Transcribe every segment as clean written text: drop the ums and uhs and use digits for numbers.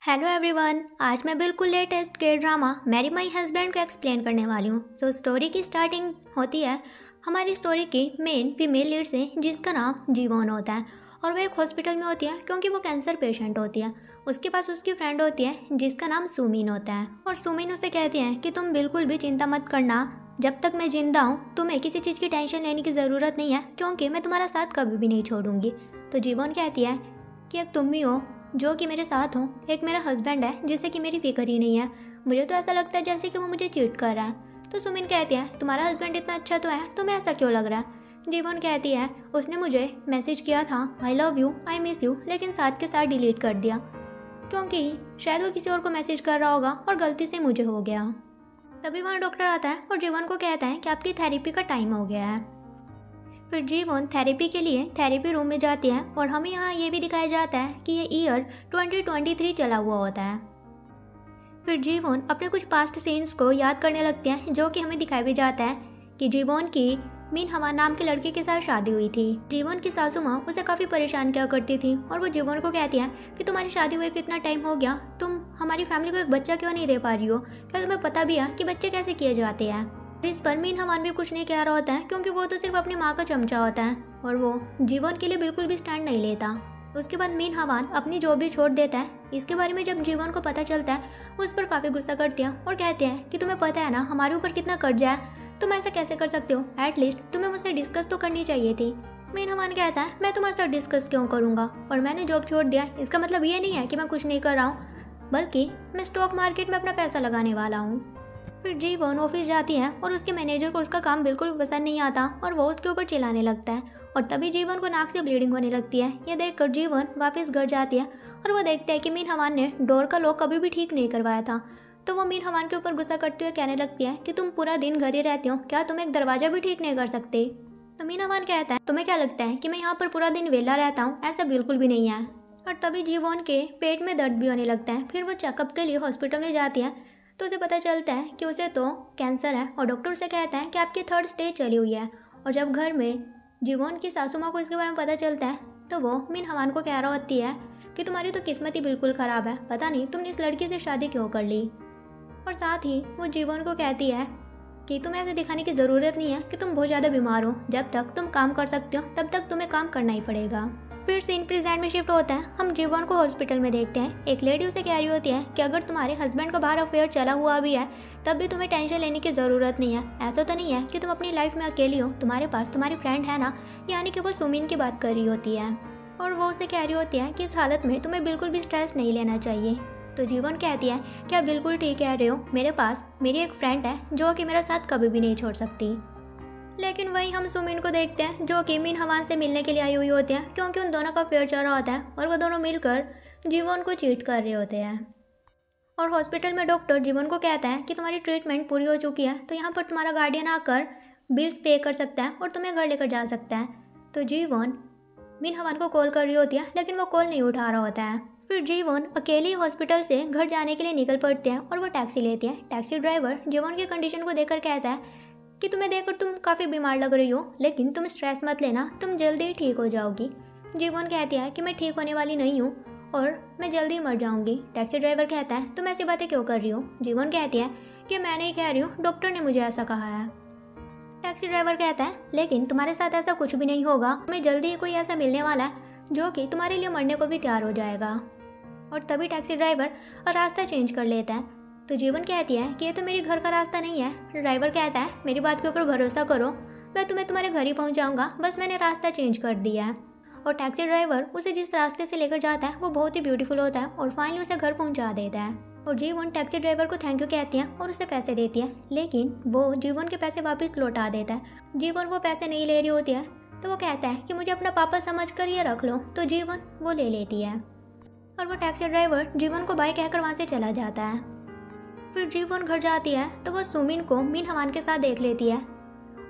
Hello everyone, आज मैं बिल्कुल लेटेस्ट के ड्रामा मैरी माई हस्बैंड को एक्सप्लेन करने वाली हूँ। सो स्टोरी की स्टार्टिंग होती है हमारी स्टोरी की मेन फीमेल लीड से, जिसका नाम जीवोन होता है और वो एक हॉस्पिटल में होती है क्योंकि वो कैंसर पेशेंट होती है। उसके पास उसकी फ्रेंड होती है जिसका नाम सुमिन होता है और सुमिन उसे कहती है कि तुम बिल्कुल भी चिंता मत करना, जब तक मैं जिंदा हूँ तुम्हें किसी चीज़ की टेंशन लेने की ज़रूरत नहीं है क्योंकि मैं तुम्हारा साथ कभी भी नहीं छोड़ूंगी। तो जीवोन कहती है कि एक तुम ही हो जो कि मेरे साथ हो, एक मेरा हस्बैंड है जिससे कि मेरी फिक्र ही नहीं है। मुझे तो ऐसा लगता है जैसे कि वो मुझे चीट कर रहा है। तो सुमिन कहती है तुम्हारा हस्बैंड इतना अच्छा तो है, तुम्हें ऐसा क्यों लग रहा है। जीवन कहती है उसने मुझे मैसेज किया था I love you I miss you, लेकिन साथ के साथ डिलीट कर दिया क्योंकि शायद वो किसी और को मैसेज कर रहा होगा और गलती से मुझे हो गया। तभी वहाँ डॉक्टर आता है और जीवन को कहता है कि आपकी थेरेपी का टाइम हो गया है। फिर जीवन थेरेपी के लिए थेरेपी रूम में जाती है और हमें यहाँ ये भी दिखाया जाता है कि ये ईयर 2023 चला हुआ होता है। फिर जीवन अपने कुछ पास्ट सीन्स को याद करने लगते हैं, जो कि हमें दिखाया भी जाता है कि जीवन की मीन हवा नाम के लड़के के साथ शादी हुई थी। जीवन की सासू माँ उसे काफ़ी परेशान किया करती थी और वो जीवन को कहती है कि तुम्हारी शादी हुए कितना टाइम हो गया, तुम हमारी फैमिली को एक बच्चा क्यों नहीं दे पा रही हो, क्या तुम्हें पता भी है कि बच्चे कैसे किए जाते हैं। इस पर मीन हवान भी कुछ नहीं कह रहा होता है क्योंकि वो तो सिर्फ अपनी माँ का चमचा होता है और वो जीवन के लिए बिल्कुल भी स्टैंड नहीं लेता। उसके बाद मीन हवान अपनी जॉब भी छोड़ देता है। इसके बारे में जब जीवन को पता चलता है वो उस पर काफ़ी गुस्सा करती है और कहते हैं कि तुम्हें पता है ना हमारे ऊपर कितना कर्जा है, तुम ऐसा कैसे कर सकते हो, एटलीस्ट तुम्हें मुझसे डिस्कस तो करनी चाहिए थी। मीन हवान कहता है मैं तुम्हारे साथ डिस्कस क्यों करूँगा, और मैंने जॉब छोड़ दिया इसका मतलब ये नहीं है कि मैं कुछ नहीं कर रहा हूँ, बल्कि मैं स्टॉक मार्केट में अपना पैसा लगाने वाला हूँ। फिर जीवन ऑफिस जाती है और उसके मैनेजर को उसका काम बिल्कुल भी पसंद नहीं आता और वो उसके ऊपर चिल्लाने लगता है और तभी जीवन को नाक से ब्लीडिंग होने लगती है। यह देखकर जीवन वापस घर जाती है और वो देखता है कि मीन हवान ने डोर का लॉक कभी भी ठीक नहीं करवाया था। तो वो मीन हवान के ऊपर गुस्सा करते हुए कहने लगती है कि तुम पूरा दिन घर ही रहते हो, क्या तुम एक दरवाजा भी ठीक नहीं कर सकते। तो मीन हवान कहता है तुम्हें क्या लगता है कि मैं यहाँ पर पूरा दिन वेला रहता हूँ, ऐसा बिल्कुल भी नहीं है। और तभी जीवन के पेट में दर्द भी होने लगता है। फिर वो चेकअप के लिए हॉस्पिटल में जाती है तो उसे पता चलता है कि उसे तो कैंसर है और डॉक्टर उसे कहता है कि आपकी 3rd स्टेज चली हुई है। और जब घर में जीवन की सासू माँ को इसके बारे में पता चलता है तो वो मीन हवान को कह रहा होती है कि तुम्हारी तो किस्मत ही बिल्कुल ख़राब है, पता नहीं तुमने इस लड़की से शादी क्यों कर ली। और साथ ही वो जीवन को कहती है कि तुम्हें ऐसे दिखाने की ज़रूरत नहीं है कि तुम बहुत ज़्यादा बीमार हो, जब तक तुम काम कर सकते हो तब तक तुम्हें काम करना ही पड़ेगा। फिर सीन प्रेजेंट में शिफ्ट होता है। हम जीवन को हॉस्पिटल में देखते हैं। एक लेडी उसे कह रही होती है कि अगर तुम्हारे हस्बैंड का बाहर अफेयर चला हुआ भी है तब भी तुम्हें टेंशन लेने की ज़रूरत नहीं है, ऐसा तो नहीं है कि तुम अपनी लाइफ में अकेली हो, तुम्हारे पास तुम्हारी फ्रेंड है ना। यानी कि वो सुमिन की बात कर रही होती है और वो उसे कह रही होती है कि इस हालत में तुम्हें बिल्कुल भी स्ट्रेस नहीं लेना चाहिए। तो जीवन कहती है कि आप बिल्कुल ठीक कह रहे हो, मेरे पास मेरी एक फ्रेंड है जो कि मेरा साथ कभी भी नहीं छोड़ सकती। लेकिन वही हम सुमिन को देखते हैं जो कि मीन हवान से मिलने के लिए आई हुई होती है क्योंकि उन दोनों का अफेयर चल रहा होता है और वो दोनों मिलकर जीवन को चीट कर रहे होते हैं। और हॉस्पिटल में डॉक्टर जीवन को कहता है कि तुम्हारी ट्रीटमेंट पूरी हो चुकी है, तो यहाँ पर तुम्हारा गार्डियन आकर बिल्स पे कर सकता है और तुम्हें घर लेकर जा सकता है। तो जीवन मीन हवान को कॉल कर रही होती है लेकिन वो कॉल नहीं उठा रहा होता है। फिर जीवन अकेले हॉस्पिटल से घर जाने के लिए निकल पड़ते हैं और वो टैक्सी लेती है। टैक्सी ड्राइवर जीवन की कंडीशन को देखकर कहता है कि तुम्हें देखकर तुम काफ़ी बीमार लग रही हो, लेकिन तुम स्ट्रेस मत लेना, तुम जल्दी ही ठीक हो जाओगी। जीवन कहती है कि मैं ठीक होने वाली नहीं हूँ और मैं जल्दी मर जाऊँगी। टैक्सी ड्राइवर कहता है तुम ऐसी बातें क्यों कर रही हो। जीवन कहती है कि मैं नहीं कह रही हूँ, डॉक्टर ने मुझे ऐसा कहा है। टैक्सी ड्राइवर कहता है लेकिन तुम्हारे साथ ऐसा कुछ भी नहीं होगा, हमें जल्दी ही कोई ऐसा मिलने वाला है जो कि तुम्हारे लिए मरने को भी तैयार हो जाएगा। और तभी टैक्सी ड्राइवर रास्ता चेंज कर लेता है। तो जीवन कहती है कि ये तो मेरे घर का रास्ता नहीं है। ड्राइवर कहता है मेरी बात के ऊपर भरोसा करो, मैं तुम्हें तुम्हारे घर ही पहुंचाऊंगा, बस मैंने रास्ता चेंज कर दिया है। और टैक्सी ड्राइवर उसे जिस रास्ते से लेकर जाता है वो बहुत ही ब्यूटीफुल होता है और फाइनली उसे घर पहुंचा देता है। और जीवन टैक्सी ड्राइवर को थैंक यू कहती है और उसे पैसे देती है, लेकिन वो जीवन के पैसे वापस लौटा देता है। जीवन वो पैसे नहीं ले रही होती है तो वो कहता है कि मुझे अपना पापा समझ कर ये रख लो, तो जीवन वो ले लेती है और वो टैक्सी ड्राइवर जीवन को बाय कहकर वहाँ से चला जाता है। फिर जीवन घर जाती है तो वो सुमिन को मीन हवान के साथ देख लेती है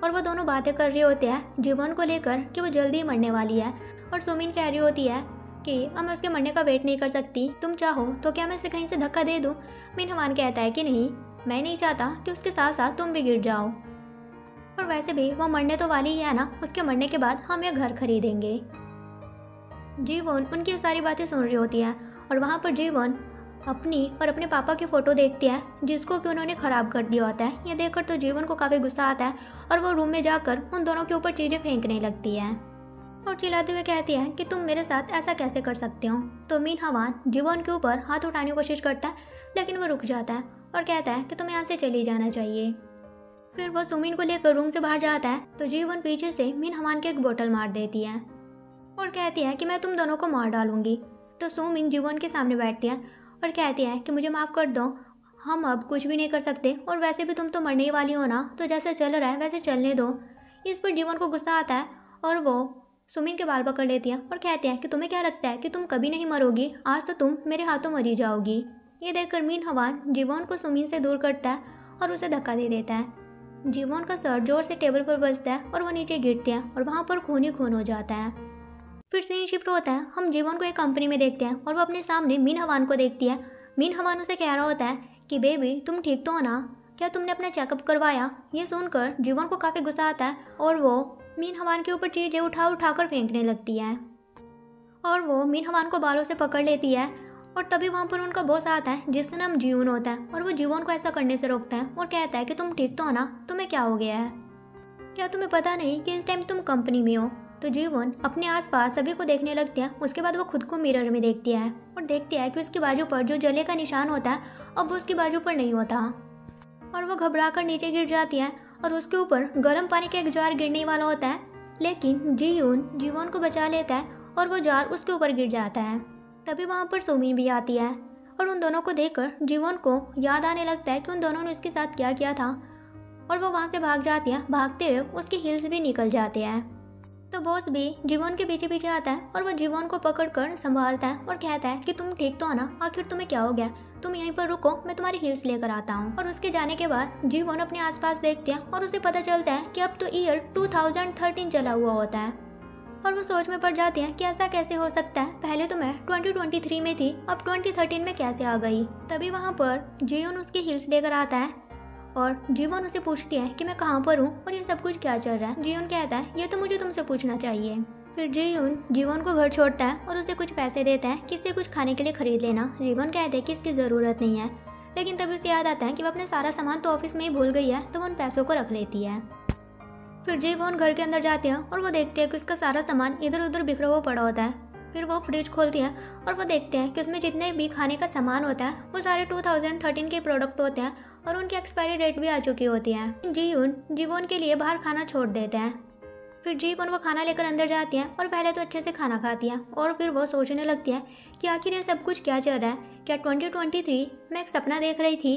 और वो दोनों बातें कर रही होते हैं जीवन को लेकर कि वो जल्दी ही मरने वाली है। और सुमिन कह रही होती है कि अब मैं उसके मरने का वेट नहीं कर सकती, तुम चाहो तो क्या मैं इसे कहीं से धक्का दे दूँ। मीन हवान कहता है कि नहीं, मैं नहीं चाहता कि उसके साथ साथ तुम भी गिर जाओ, और वैसे भी वो मरने तो वाली ही है ना, उसके मरने के बाद हम ये घर खरीदेंगे। जीवन उनकी सारी बातें सुन रही होती है और वहाँ पर जीवन अपनी और अपने पापा की फ़ोटो देखती है जिसको कि उन्होंने ख़राब कर दिया होता है। ये देखकर तो जीवन को काफ़ी गुस्सा आता है और वो रूम में जाकर उन दोनों के ऊपर चीज़ें फेंकने लगती है और चिल्लाते हुए कहती है कि तुम मेरे साथ ऐसा कैसे कर सकते हो। तो मीन हवान जीवन के ऊपर हाथ उठाने की कोशिश करता है लेकिन वो रुक जाता है और कहता है कि तुम्हें यहाँ से चली जाना चाहिए। फिर वो सुमिन को लेकर रूम से बाहर जाता है तो जीवन पीछे से मीन हवान के एक बोतल मार देती है और कहती है कि मैं तुम दोनों को मार डालूंगी। तो सुमिन जीवन के सामने बैठती है और कहती है कि मुझे माफ़ कर दो, हम अब कुछ भी नहीं कर सकते और वैसे भी तुम तो मरने ही वाली हो ना, तो जैसे चल रहा है वैसे चलने दो। इस पर जीवन को गुस्सा आता है और वो सुमिन के बाल पकड़ लेती है और कहती है कि तुम्हें क्या लगता है कि तुम कभी नहीं मरोगी, आज तो तुम मेरे हाथों मरी जाओगी। ये देखकर मीन हवान जीवन को सुमिन से दूर करता है और उसे धक्का दे देता है। जीवन का सर जोर से टेबल पर बजता है और वो नीचे गिरती है और वहाँ पर खून ही खून हो जाता है। फिर सीन शिफ्ट होता है, हम जीवन को एक कंपनी में देखते हैं और वो अपने सामने मीन हवान को देखती है। मीन हवान उसे कह रहा होता है कि बेबी तुम ठीक तो हो ना, क्या तुमने अपना चेकअप करवाया। ये सुनकर जीवन को काफ़ी गुस्सा आता है और वो मीन हवान के ऊपर चीज़ें उठा कर फेंकने लगती है और वो मीन हवान को बालों से पकड़ लेती है। और तभी वहाँ पर उनका बॉस आता है जिसका नाम जीवन होता है और वो जीवन को ऐसा करने से रोकता है और कहता है कि तुम ठीक तो हो ना, तुम्हें क्या हो गया है, क्या तुम्हें पता नहीं कि इस टाइम तुम कंपनी में हो। तो जीवन अपने आसपास सभी को देखने लगती है। उसके बाद वो खुद को मिरर में देखती है और देखती है कि उसकी बाजू पर जो जले का निशान होता है अब वो उसकी बाजू पर नहीं होता और वो घबरा कर नीचे गिर जाती है और उसके ऊपर गर्म पानी का एक जार गिरने वाला होता है, लेकिन जीवन को बचा लेता है और वो जार उसके ऊपर गिर जाता है। तभी वहाँ पर सुमिन भी आती है और उन दोनों को देखकर जीवन को याद आने लगता है कि उन दोनों ने उसके साथ क्या किया था और वो वहाँ से भाग जाती है। भागते हुए उसके हील्स भी निकल जाते हैं। तो बॉस भी जीवन के पीछे पीछे आता है और वो जीवन को पकड़कर संभालता है और कहता है कि तुम ठीक तो हो ना, आखिर तुम्हें क्या हो गया, तुम यहीं पर रुको, मैं तुम्हारी हील्स लेकर आता हूँ। और उसके जाने के बाद जीवन अपने आसपास देखती है और उसे पता चलता है कि अब तो ईयर 2013 चला हुआ होता है और वो सोच में पड़ जाती है कि ऐसा कैसे हो सकता है, पहले तो मैं 2023 में थी, अब 2013 में कैसे आ गई। तभी वहाँ पर जीवन उसकी हील्स लेकर आता है और जीवन उसे पूछती है कि मैं कहाँ पर हूँ और ये सब कुछ क्या चल रहा है। जीवन कहता है ये तो मुझे तुमसे पूछना चाहिए। फिर जीवन को घर छोड़ता है और उसे कुछ पैसे देता है कि इससे कुछ खाने के लिए खरीद लेना। जीवन कहता है कि इसकी ज़रूरत नहीं है, लेकिन तभी उसे याद आता है कि वो अपने सारा सामान तो ऑफिस में ही भूल गई है, तो वो उन पैसों को रख लेती है। फिर जीवन घर के अंदर जाती है और वो देखती है कि उसका सारा सामान इधर उधर बिखरा हुआ पड़ा होता है। फिर वो फ्रिज खोलती है और वो देखते हैं कि उसमें जितने भी खाने का सामान होता है वो सारे 2013 के प्रोडक्ट होते हैं और उनकी एक्सपायरी डेट भी आ चुकी होती है। जीवन के लिए बाहर खाना छोड़ देते हैं। फिर जीवन वो खाना लेकर अंदर जाती है और पहले तो अच्छे से खाना खाती है और फिर वो सोचने लगती है कि आखिर ये सब कुछ क्या चल रहा है। क्या 2023 में एक सपना देख रही थी,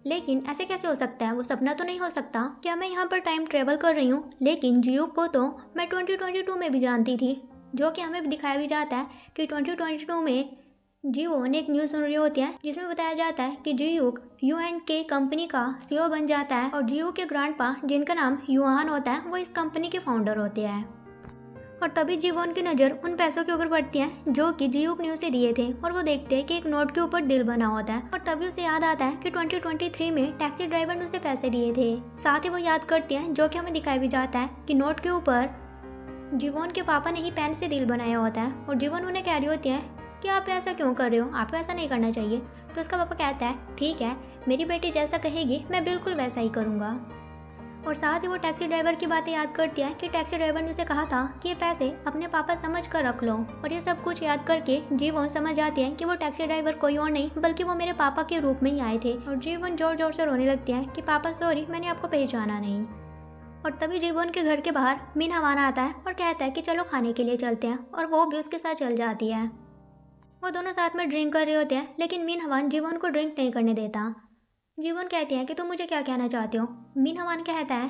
लेकिन ऐसे कैसे हो सकता है, वो सपना तो नहीं हो सकता। क्या मैं यहाँ पर टाइम ट्रेवल कर रही हूँ, लेकिन जियो को तो मैं 2022 में भी जानती थी, जो कि हमें दिखाया भी जाता है कि 2022 में जियो ने एक न्यूज़ सुन रही होती है जिसमें बताया जाता है कि जियो U&K कंपनी का CEO बन जाता है और जियो के ग्रैंडपा जिनका नाम युआन होता है वो इस कंपनी के फाउंडर होते हैं। और तभी जीवन की नज़र उन पैसों के ऊपर पड़ती है जो कि जियो न्यू से दिए थे और वो देखते हैं कि एक नोट के ऊपर दिल बना होता है और तभी उसे याद आता है कि 2023 में टैक्सी ड्राइवर ने उसे पैसे दिए थे। साथ ही वो याद करती है, जो कि हमें दिखाया भी जाता है कि नोट के ऊपर जीवन के पापा ने ही पेन से दिल बनाया होता है और जीवन उन्हें कह रही होती है कि आप ऐसा क्यों कर रहे हो, आपको ऐसा नहीं करना चाहिए। तो उसका पापा कहता है ठीक है, मेरी बेटी जैसा कहेगी मैं बिल्कुल वैसा ही करूँगा। और साथ ही वो टैक्सी ड्राइवर की बातें याद करती है कि टैक्सी ड्राइवर ने उसे कहा था कि ये पैसे अपने पापा समझ कर रख लो। और ये सब कुछ याद करके जीवन समझ जाती है कि वो टैक्सी ड्राइवर कोई और नहीं बल्कि वो मेरे पापा के रूप में ही आए थे। और जीवन जोर जोर से रोने लगती है कि पापा सॉरी, मैंने आपको पहचाना नहीं। और तभी जीवन के घर के बाहर मीन हवाना आता है और कहता है कि चलो खाने के लिए चलते हैं और वो भी उसके साथ चल जाती है। वो दोनों साथ में ड्रिंक कर रहे होते हैं, लेकिन मीन हवान जीवन को ड्रिंक नहीं करने देता। जीवन कहती है कि तुम मुझे क्या कहना चाहते हो। मीन हवान कहता है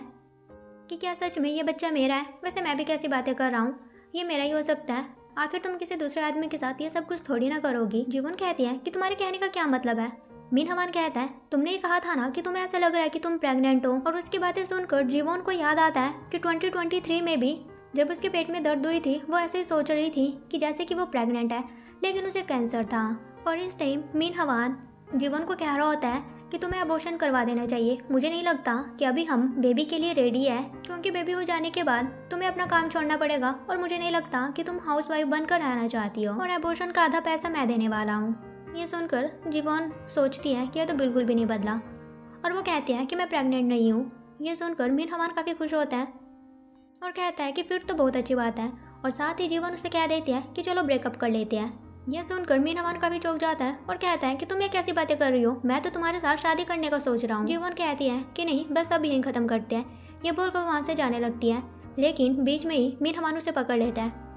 कि क्या सच में ये बच्चा मेरा है, वैसे मैं भी कैसी बातें कर रहा हूँ, ये मेरा ही हो सकता है, आखिर तुम किसी दूसरे आदमी के साथ ये सब कुछ थोड़ी ना करोगी। जीवन कहती है कि तुम्हारे कहने का क्या मतलब है। मीन हवान कहता है तुमने ये कहा था ना कि तुम्हें ऐसा लग रहा है कि तुम प्रेग्नेंट हो। और उसकी बातें सुनकर जीवन को याद आता है कि 2023 में भी जब उसके पेट में दर्द हुई थी वो ऐसे ही सोच रही थी कि जैसे कि वो प्रेग्नेंट है, लेकिन उसे कैंसर था। और इस टाइम मीन हवान जीवन को कह रहा होता है कि तुम्हें अबॉर्शन करवा देना चाहिए, मुझे नहीं लगता कि अभी हम बेबी के लिए रेडी है, क्योंकि बेबी हो जाने के बाद तुम्हें अपना काम छोड़ना पड़ेगा और मुझे नहीं लगता कि तुम हाउसवाइफ बनकर रहना चाहती हो, और अबॉर्शन का आधा पैसा मैं देने वाला हूँ। ये सुनकर जीवन सोचती है कि यह तो बिल्कुल भी नहीं बदला और वो कहती है कि मैं प्रेग्नेंट नहीं हूँ। ये सुनकर मीन हवान काफ़ी खुश होता है और कहता है कि फिर तो बहुत अच्छी बात है, और साथ ही जीवन उसे कह देती है कि चलो ब्रेकअप कर लेते हैं। यह सुनकर मीन हवान काफ़ी चौंक जाता है और कहता है कि तुम ये कैसी बातें कर रही हो, मैं तो तुम्हारे साथ शादी करने का सोच रहा हूँ। जीवन कहती है कि नहीं, बस अब यहीं ख़त्म करते हैं। ये बोलकर वहाँ से जाने लगती है, लेकिन बीच में ही मीन हवान उसे पकड़ लेता है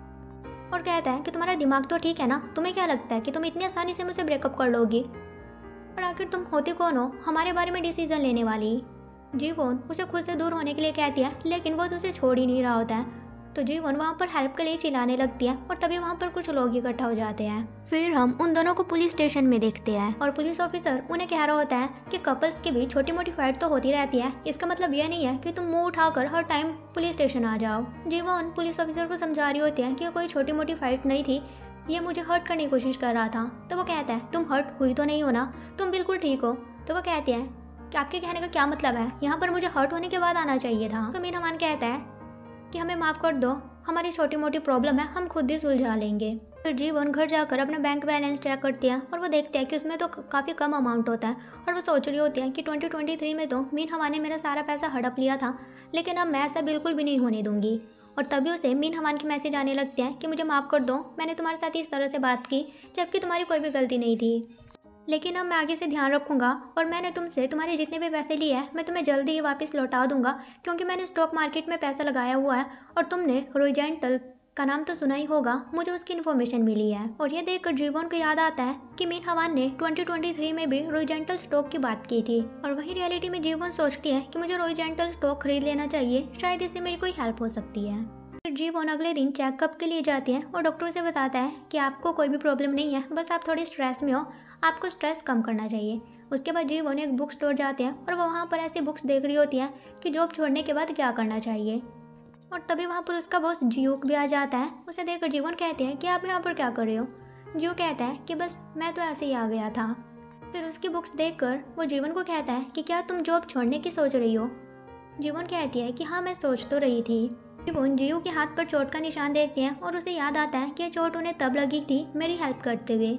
और कहता है कि तुम्हारा दिमाग तो ठीक है ना, तुम्हें क्या लगता है कि तुम इतनी आसानी से मुझसे ब्रेकअप कर लोगी, और आखिर तुम होती कौन हो हमारे बारे में डिसीजन लेने वाली। जीवन उसे खुद से दूर होने के लिए कहती है, लेकिन वो तो उसे छोड़ ही नहीं रहा होता है। तो जीवन वहाँ पर हेल्प के लिए चिल्लाने लगती है और तभी वहाँ पर कुछ लोग इकट्ठा हो जाते हैं। फिर हम उन दोनों को पुलिस स्टेशन में देखते हैं और पुलिस ऑफिसर उन्हें कह रहा होता है कि कपल्स के बीच छोटी मोटी फाइट तो होती रहती है, इसका मतलब यह नहीं है कि तुम मुंह उठाकर हर टाइम पुलिस स्टेशन आ जाओ। जीवन पुलिस ऑफिसर को समझा रही होती है कि कोई छोटी मोटी फाइट नहीं थी, ये मुझे हर्ट करने की कोशिश कर रहा था। तो वो कहता है, तुम हर्ट हुई तो नहीं हो ना, तुम बिल्कुल ठीक हो। तो वो कहते हैं कि आपके कहने का क्या मतलब है, यहाँ पर मुझे हर्ट होने के बाद आना चाहिए था। तो मीन हवान कहता है कि हमें माफ़ कर दो, हमारी छोटी मोटी प्रॉब्लम है, हम खुद ही सुलझा लेंगे। फिर जीवन घर जाकर अपना बैंक बैलेंस चेक करती है और वो देखते हैं कि उसमें तो काफ़ी कम अमाउंट होता है, और वो सोच रही होती है कि 2023 में तो मीन हवान ने मेरा सारा पैसा हड़प लिया था, लेकिन अब मैं ऐसा बिल्कुल भी नहीं होने दूंगी। और तभी उसे मीन हवान के मैसेज आने लगते हैं कि मुझे माफ़ कर दो, मैंने तुम्हारे साथ इस तरह से बात की जबकि तुम्हारी कोई भी गलती नहीं थी, लेकिन अब मैं आगे से ध्यान रखूंगा और मैंने तुमसे तुम्हारे जितने भी पैसे लिए हैं मैं तुम्हें जल्दी ही वापस लौटा दूंगा, क्योंकि मैंने स्टॉक मार्केट में पैसा लगाया हुआ है और तुमने रोजेंटल का नाम तो सुना ही होगा, मुझे उसकी इन्फॉर्मेशन मिली है। और ये देखकर जीवन को याद आता है कि मीन हवान ने 2023 में भी रोजेंटल स्टॉक की बात की थी, और वही रियलिटी में जीवन सोचती है कि मुझे रोजेंटल स्टॉक खरीद लेना चाहिए, शायद इससे मेरी कोई हेल्प हो सकती है। फिर जीवन अगले दिन चेकअप के लिए जाती है और डॉक्टर से बताता है कि आपको कोई भी प्रॉब्लम नहीं है, बस आप थोड़ी स्ट्रेस में हो, आपको स्ट्रेस कम करना चाहिए। उसके बाद जीवन एक बुक स्टोर जाते हैं और वो वहाँ पर ऐसी बुक्स देख रही होती हैं कि जॉब छोड़ने के बाद क्या करना चाहिए, और तभी वहाँ पर उसका बॉस जियोक भी आ जाता है। उसे देखकर जीवन कहते हैं कि आप यहाँ पर क्या कर रहे हो। जियो कहता है कि बस मैं तो ऐसे ही आ गया था। फिर उसकी बुक्स देखकर वो जीवन को कहता है कि क्या तुम जॉब छोड़ने की सोच रही हो। जीवन कहती है कि हाँ, मैं सोच तो रही थी। जीवन जियो के हाथ पर चोट का निशान देखते हैं और उसे याद आता है कि चोट उन्हें तब लगी थी मेरी हेल्प करते हुए।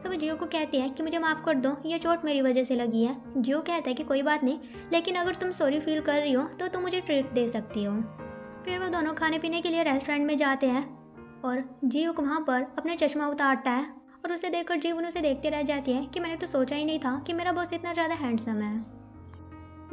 तो वो जियो को कहती है कि मुझे माफ़ कर दो, ये चोट मेरी वजह से लगी है। जियो कहता है कि कोई बात नहीं, लेकिन अगर तुम सॉरी फील कर रही हो तो तुम मुझे ट्रीट दे सकती हो। फिर वो दोनों खाने पीने के लिए रेस्टोरेंट में जाते हैं और जियो को वहाँ पर अपना चश्मा उतारता है और उसे देखकर जीवन उसे देखते रह जाती है कि मैंने तो सोचा ही नहीं था कि मेरा बॉस इतना ज़्यादा हैंडसम है।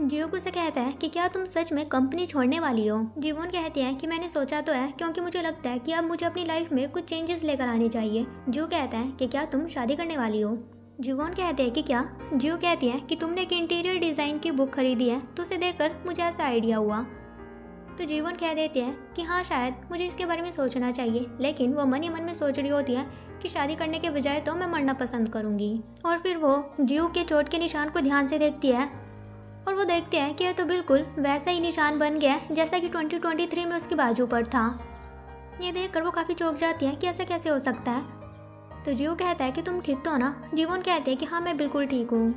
जियो उसे कहता है कि क्या तुम सच में कंपनी छोड़ने वाली हो। जीवन कहती है कि मैंने सोचा तो है, क्योंकि मुझे लगता है कि अब मुझे अपनी लाइफ में कुछ चेंजेस लेकर आने चाहिए। जियो कहता है कि क्या तुम शादी करने वाली हो। जीवन कहते हैं कि क्या। जियो कहती है कि तुमने एक इंटीरियर डिज़ाइन की बुक खरीदी है, तो उसे देखकर मुझे ऐसा आइडिया हुआ। तो जीवन कह देते हैं कि हाँ, शायद मुझे इसके बारे में सोचना चाहिए, लेकिन वो मन ही मन में सोच रही होती है कि शादी करने के बजाय तो मैं मरना पसंद करूँगी। और फिर वो जियो के चोट के निशान को ध्यान से देखती है और वो देखते हैं कि यह तो बिल्कुल वैसा ही निशान बन गया है जैसा कि 2023 में उसकी बाजू पर था। ये देखकर वो काफ़ी चौंक जाती है कि ऐसा कैसे हो सकता है। तो जियो कहता है कि तुम ठीक तो हो ना। जीवन कहते हैं कि हाँ, मैं बिल्कुल ठीक हूँ।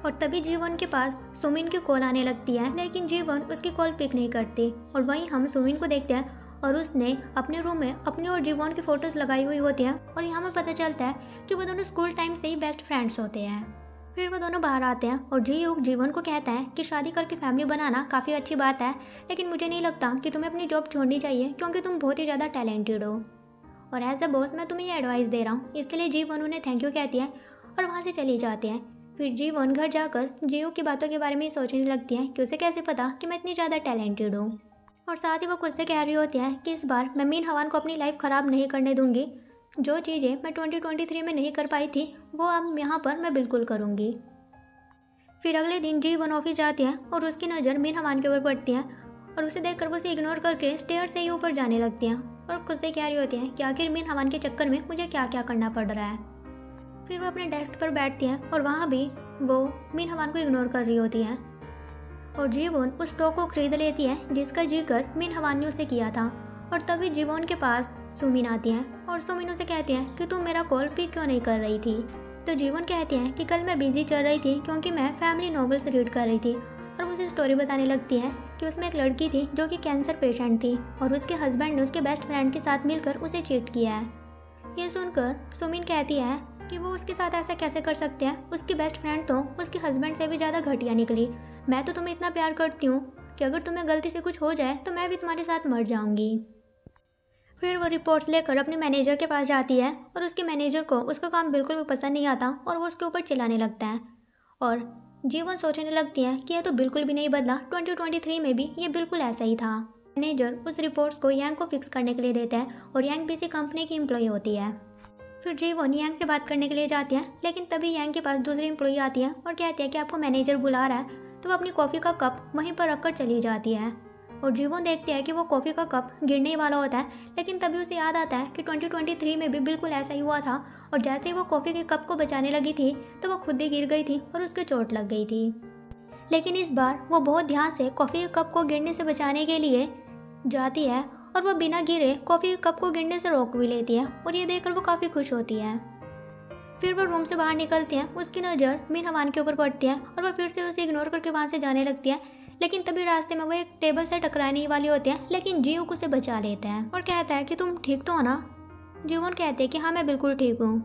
और तभी जीवन के पास सुमिन की कॉल आने लगती है, लेकिन जीवन उसकी कॉल पिक नहीं करती। और वहीं हम सुमिन को देखते हैं और उसने अपने रूम में अपने और जीवन की फ़ोटोज़ लगाई हुई होती हैं, और यहाँ में पता चलता है कि वो दोनों स्कूल टाइम से ही बेस्ट फ्रेंड्स होते हैं। फिर वो दोनों बाहर आते हैं और जियो जीवन को कहता है कि शादी करके फैमिली बनाना काफ़ी अच्छी बात है, लेकिन मुझे नहीं लगता कि तुम्हें अपनी जॉब छोड़नी चाहिए, क्योंकि तुम बहुत ही ज़्यादा टैलेंटेड हो, और एज अ बॉस मैं तुम्हें ये एडवाइस दे रहा हूँ। इसके लिए जीवन उन्हें थैंक यू कहती है और वहाँ से चली जाते हैं। फिर जीवन घर जाकर जियो की बातों के बारे में सोचने लगती है कि उसे कैसे पता कि मैं इतनी ज़्यादा टैलेंटेड हूँ, और साथ ही वो खुद से कह रही होती है कि इस बार मैं मीन हवान को अपनी लाइफ ख़राब नहीं करने दूंगी। जो चीज़ें मैं 2023 में नहीं कर पाई थी वो अब यहाँ पर मैं बिल्कुल करूँगी। फिर अगले दिन जीवन ऑफिस जाती है और उसकी नज़र मीन हवान के ऊपर पड़ती है, और उसे देखकर वो उसे इग्नोर करके स्टेयर से ही ऊपर जाने लगती हैं और खुद से कह रही होती हैं कि आखिर मीन हवान के चक्कर में मुझे क्या क्या करना पड़ रहा है। फिर वो अपने डेस्क पर बैठती हैं और वहाँ भी वो मीन हवान को इग्नोर कर रही होती हैं, और जीवन उस स्टॉक को खरीद लेती है जिसका जिक्र मीन हवान ने उसे किया था। और तभी जीवन के पास सुमिन आती हैं और सुमिन उसे कहती हैं कि तुम मेरा कॉल पिक क्यों नहीं कर रही थी। तो जीवन कहती हैं कि कल मैं बिजी चल रही थी क्योंकि मैं फैमिली नॉवेल्स रीड कर रही थी, और उसे स्टोरी बताने लगती है कि उसमें एक लड़की थी जो कि कैंसर पेशेंट थी और उसके हस्बैंड ने उसके बेस्ट फ्रेंड के साथ मिलकर उसे चीट किया है। ये सुनकर सुमिन कहती है कि वो उसके साथ ऐसा कैसे कर सकते हैं। उसकी बेस्ट फ्रेंड तो उसके हस्बैंड से भी ज़्यादा घटिया निकली। मैं तो तुम्हें इतना प्यार करती हूँ कि अगर तुम्हें गलती से कुछ हो जाए तो मैं भी तुम्हारे साथ मर जाऊँगी। फिर वो रिपोर्ट्स लेकर अपने मैनेजर के पास जाती है और उसके मैनेजर को उसका काम बिल्कुल भी पसंद नहीं आता और वो उसके ऊपर चिल्लाने लगता है। और जीवन सोचने लगती है कि यह तो बिल्कुल भी नहीं बदला, 2023 में भी ये बिल्कुल ऐसा ही था। मैनेजर उस रिपोर्ट्स को यांग को फिक्स करने के लिए देता है और यांग भी इसी कंपनी की एम्प्लॉय होती है। फिर जीवन यांग से बात करने के लिए जाती है, लेकिन तभी यांग के पास दूसरी एम्प्लॉय आती है और कहती है कि आपको मैनेजर बुला रहा है। तो वो अपनी कॉफ़ी का कप वहीं पर रखकर चली जाती है और जीवन देखती है कि वो कॉफ़ी का कप गिरने ही वाला होता है, लेकिन तभी उसे याद आता है कि 2023 में भी बिल्कुल ऐसा ही हुआ था और जैसे ही वो कॉफ़ी के कप को बचाने लगी थी तो वो खुद ही गिर गई थी और उसके चोट लग गई थी। लेकिन इस बार वो बहुत ध्यान से कॉफ़ी के कप को गिरने से बचाने के लिए जाती है और वो बिना गिरे कॉफ़ी के कप को गिरने से रोक भी लेती है और ये देखकर वो काफ़ी खुश होती है। फिर वो रूम से बाहर निकलती है, उसकी नज़र मिन हवान के ऊपर पड़ती है और वह फिर से उसे इग्नोर करके वहाँ से जाने लगती है। लेकिन तभी रास्ते में वो एक टेबल से टकराने ही वाली होती है, लेकिन जीवक उसे बचा लेता है और कहता है कि तुम ठीक तो हो ना। जीवन कहते हैं कि हाँ मैं बिल्कुल ठीक हूँ।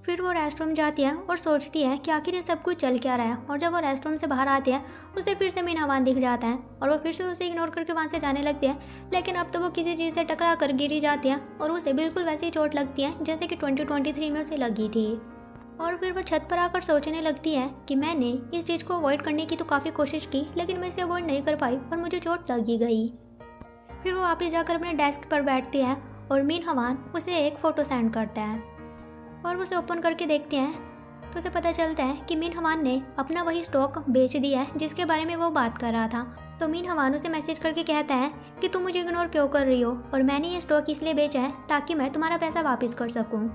फिर वो रेस्टरूम जाती है और सोचती है कि आखिर ये सब कुछ चल क्या रहा है। और जब वो रेस्टरूम से बाहर आती है उसे फिर से मिन हवान दिख जाता है और वो फिर से उसे इग्नोर करके वहाँ से जाने लगती है। लेकिन अब तो वो किसी चीज़ से टकरा कर गिरी जाती है और उसे बिल्कुल वैसी ही चोट लगती है जैसे कि 2023 में उसे लगी थी। और फिर वो छत पर आकर सोचने लगती है कि मैंने इस चीज़ को अवॉइड करने की तो काफ़ी कोशिश की, लेकिन मैं इसे अवॉइड नहीं कर पाई और मुझे चोट लगी गई। फिर वो वापस जाकर अपने डेस्क पर बैठती है और मिन हवान उसे एक फ़ोटो सेंड करता है और वो उसे ओपन करके देखते हैं तो उसे पता चलता है कि मिन हवान ने अपना वही स्टॉक बेच दिया है जिसके बारे में वो बात कर रहा था। तो मिन हवान उसे मैसेज करके कहता है कि तुम मुझे इग्नोर क्यों कर रही हो और मैंने ये स्टॉक इसलिए बेचा है ताकि मैं तुम्हारा पैसा वापस कर सकूं।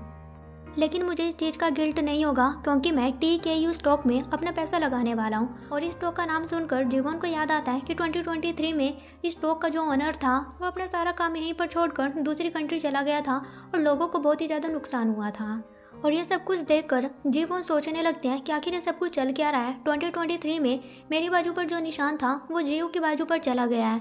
लेकिन मुझे इस चीज़ का गिल्ट नहीं होगा क्योंकि मैं TKU स्टॉक में अपना पैसा लगाने वाला हूँ। और इस स्टॉक का नाम सुनकर जीवन को याद आता है कि 2023 में इस स्टॉक का जो ओनर था वो अपना सारा काम यहीं पर छोड़कर दूसरी कंट्री चला गया था और लोगों को बहुत ही ज़्यादा नुकसान हुआ था। और ये सब कुछ देखकर जीवन सोचने लगते हैं कि आखिर ये सब कुछ चल क्या रहा है। 2023 में मेरी बाजू पर जो निशान था वो जीव की बाजू पर चला गया है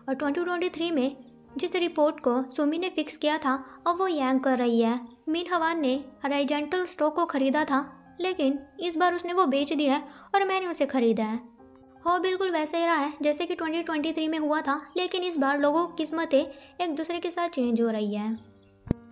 और 2023 में जिस रिपोर्ट को सुमी ने फिक्स किया था अब वो यांग कर रही है। मिन हवान ने हॉरिजॉन्टल स्टॉक को खरीदा था, लेकिन इस बार उसने वो बेच दिया है और मैंने उसे खरीदा है। हो बिल्कुल वैसे ही रहा है जैसे कि 2023 में हुआ था, लेकिन इस बार लोगों की किस्मतें एक दूसरे के साथ चेंज हो रही है।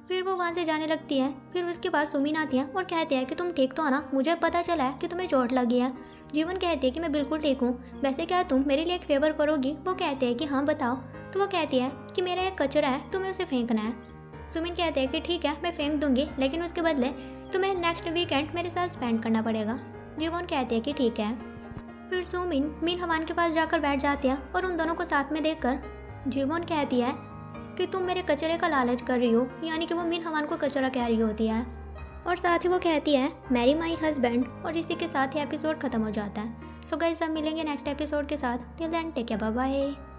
फिर वो वहाँ से जाने लगती है। फिर उसके पास सुमिन आती है और कहती है कि तुम ठीक तो हो ना, मुझे पता चला है कि तुम्हें चोट लगी है। जीवन कहती है कि मैं बिल्कुल ठीक हूँ, वैसे क्या तुम मेरे लिए एक फेवर करोगी। वो कहते हैं कि हाँ बताओ। तो वो कहती है कि मेरा एक कचरा है, तुम्हें उसे फेंकना है। सुमिन कहते हैं कि ठीक है मैं फेंक दूंगी, लेकिन उसके बदले तुम्हें नेक्स्ट वीकेंड मेरे साथ स्पेंड करना पड़ेगा। जीवन कहती है कि ठीक है। फिर सुमिन मिन हवान के पास जाकर बैठ जाती है और उन दोनों को साथ में देखकर जीवन कहती है कि तुम मेरे कचरे का लालच कर रही हो, यानी कि वो मिन हवान को कचरा कह रही होती है। और साथ ही वो कहती है मैरी माई हस्बैंड, और इसी के साथ ही एपिसोड खत्म हो जाता है। सो गाइस, सब मिलेंगे नेक्स्ट एपिसोड के साथ। Till then take care, bye bye.